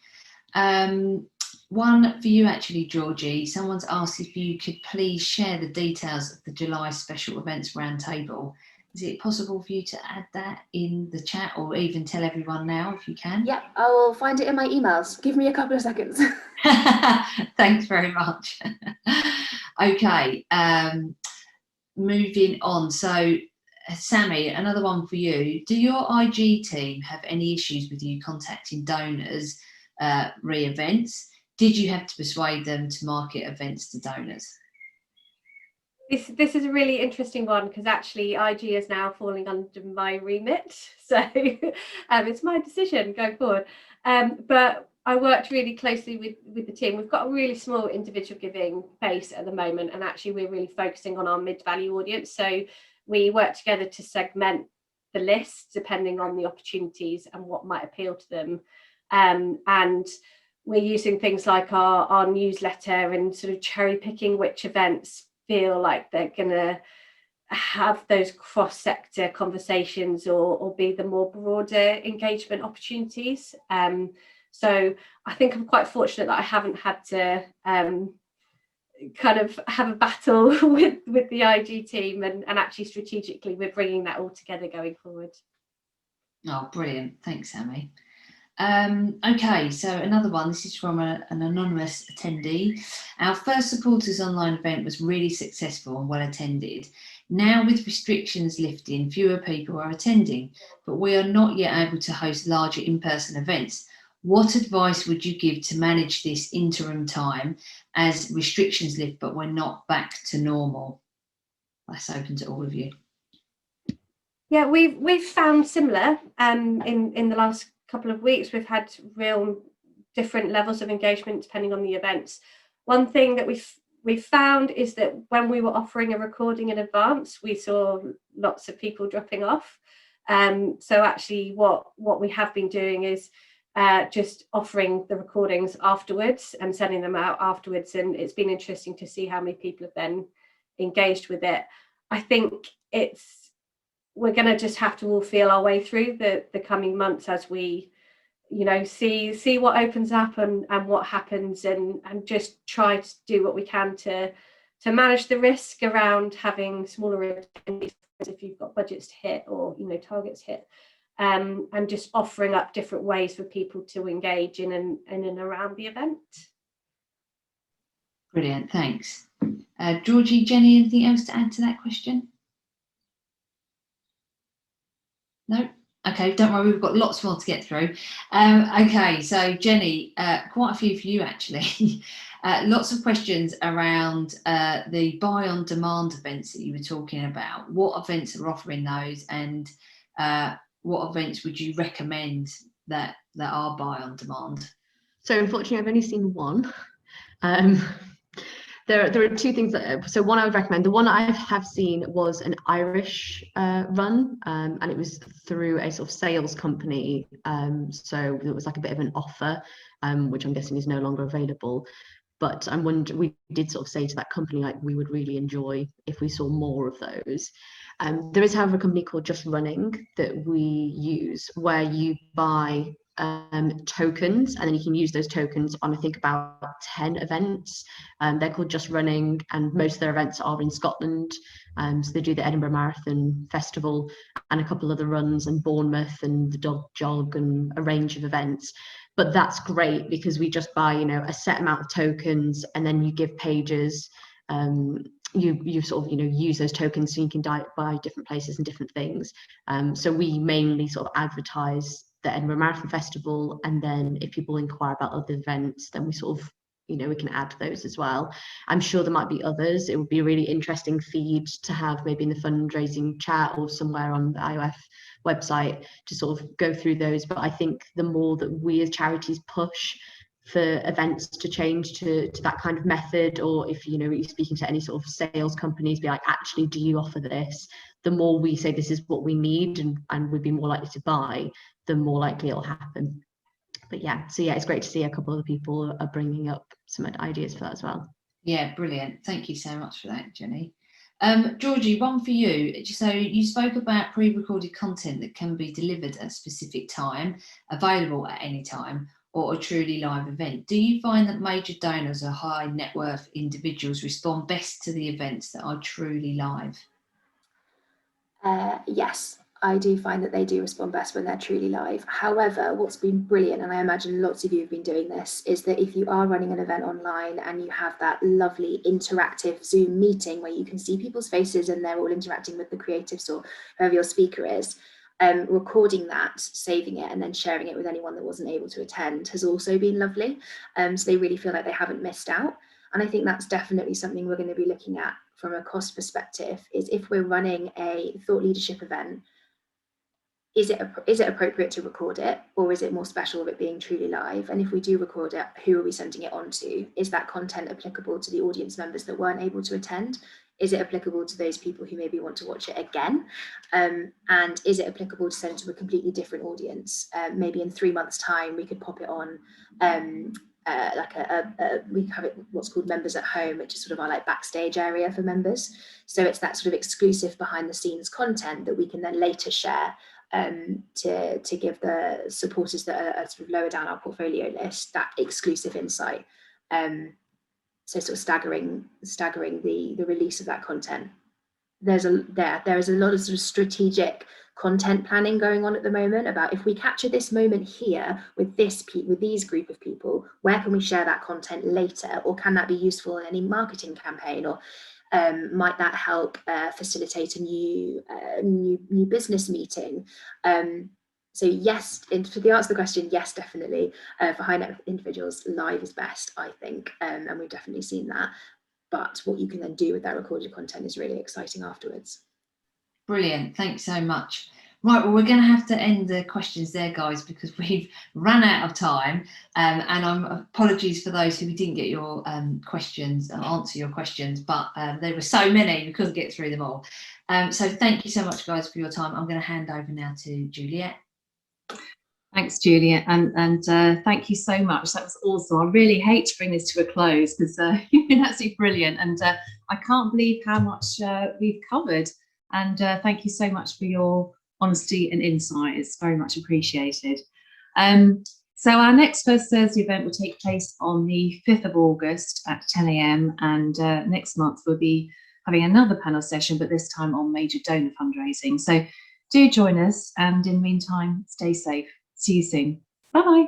One for you actually, Georgie. Someone's asked if you could please share the details of the July Special Events Roundtable. Is it possible for you to add that in the chat, or even tell everyone now if you can? Yep, I will find it in my emails. Give me a couple of seconds. Thanks very much. Okay, moving on. So Sammy, another one for you. Do your IG team have any issues with you contacting donors re-events? Did you have to persuade them to market events to donors? This is a really interesting one, because actually IG is now falling under my remit, so it's my decision going forward. But I worked really closely with the team. We've got a really small individual giving base at the moment, and actually we're really focusing on our mid-value audience. So we work together to segment the list depending on the opportunities and what might appeal to them. And we're using things like our newsletter and sort of cherry picking which events feel like they're going to have those cross-sector conversations or be the more broader engagement opportunities. So I think I'm quite fortunate that I haven't had to kind of have a battle with the IG team, and actually strategically we're bringing that all together going forward. Oh, brilliant. Thanks, Sammy. Okay, so another one, this is from an anonymous attendee. Our first supporters online event was really successful and well attended. Now with restrictions lifting, fewer people are attending, but we are not yet able to host larger in-person events. What advice would you give to manage this interim time as restrictions lift, but we're not back to normal? That's open to all of you. Yeah, we've found similar in the last couple of weeks. We've had real different levels of engagement depending on the events. One thing that we've found is that when we were offering a recording in advance, we saw lots of people dropping off. So actually what we have been doing is just offering the recordings afterwards and sending them out afterwards, and it's been interesting to see how many people have then engaged with it. I think we're going to just have to all feel our way through the coming months as we, you know, see what opens up and what happens, and just try to do what we can to manage the risk around having smaller attendees if you've got budgets to hit or, you know, targets hit, and just offering up different ways for people to engage in and around the event. Brilliant, thanks. Georgie, Jenny, anything else to add to that question? No? Okay, don't worry, we've got lots more to get through. Okay, so Jenny, quite a few for you actually. Lots of questions around the buy on demand events that you were talking about. What events are offering those, and what events would you recommend that are buy on demand? So unfortunately, I've only seen one. There are two things so one I would recommend. The one I have seen was an Irish run, and it was through a sort of sales company. So it was like a bit of an offer, which I'm guessing is no longer available. But I'm wondering, we did sort of say to that company, like, we would really enjoy if we saw more of those. There is, however, a company called Just Running that we use, where you buy tokens, and then you can use those tokens on, I think, about 10 events. They're called Just Running, and most of their events are in Scotland. So they do the Edinburgh Marathon Festival and a couple other runs, and Bournemouth and the Dog Jog and a range of events. But that's great because we just buy, you know, a set amount of tokens, and then you give pages. You sort of, you know, use those tokens so you can buy different places and different things. So we mainly sort of advertise the Edinburgh Marathon Festival, and then if people inquire about other events, then we sort of, you know, we can add those as well. I'm sure there might be others. It would be a really interesting feed to have maybe in the fundraising chat or somewhere on the CIOF website to sort of go through those. But I think the more that we as charities push for events to change to that kind of method, or if, you know, you're speaking to any sort of sales companies, be like, actually, do you offer this? The more we say this is what we need and we'd be more likely to buy, the more likely it'll happen. But yeah, so yeah, it's great to see a couple of people are bringing up some ideas for that as well. Yeah, brilliant. Thank you so much for that, Jenny. Georgie, one for you. So you spoke about pre-recorded content that can be delivered at a specific time, available at any time, or a truly live event. Do you find that major donors or high net worth individuals respond best to the events that are truly live? Yes, I do find that they do respond best when they're truly live. However, what's been brilliant, and I imagine lots of you have been doing this, is that if you are running an event online and you have that lovely interactive Zoom meeting where you can see people's faces and they're all interacting with the creatives or whoever your speaker is, recording that, saving it, and then sharing it with anyone that wasn't able to attend has also been lovely. So they really feel like they haven't missed out. And I think that's definitely something we're going to be looking at from a cost perspective, is if we're running a thought leadership event, is it appropriate to record it, or is it more special of it being truly live? And if we do record it, who are we sending it on to? Is that content applicable to the audience members that weren't able to attend? Is it applicable to those people who maybe want to watch it again? And is it applicable to send to a completely different audience? Maybe in 3 months' time, we could pop it on we have it what's called members at home, which is sort of our like backstage area for members. So it's that sort of exclusive behind the scenes content that we can then later share to give the supporters that are sort of lower down our portfolio list that exclusive insight. So sort of staggering the release of that content. There is a lot of sort of strategic content planning going on at the moment about, if we capture this moment here with these group of people, where can we share that content later, or can that be useful in any marketing campaign, or might that help facilitate a new business meeting? So yes, to the answer to the question, yes, definitely. For high net worth individuals, live is best, I think, and we've definitely seen that. But what you can then do with that recorded content is really exciting afterwards. Brilliant, thanks so much. Right, well, we're going to have to end the questions there, guys, because we've run out of time. And apologies for those who didn't get your questions and answer your questions, but there were so many we couldn't get through them all. So thank you so much, guys, for your time. I'm going to hand over now to Juliet. Thanks, Juliet, and thank you so much. That was awesome. I really hate to bring this to a close because you've been absolutely brilliant, and I can't believe how much we've covered. And thank you so much for your honesty and insight. It's very much appreciated. So our next First Thursday event will take place on the 5th of August at 10 AM, and next month we'll be having another panel session, but this time on major donor fundraising. So do join us, and in the meantime, stay safe. See you soon. Bye-bye.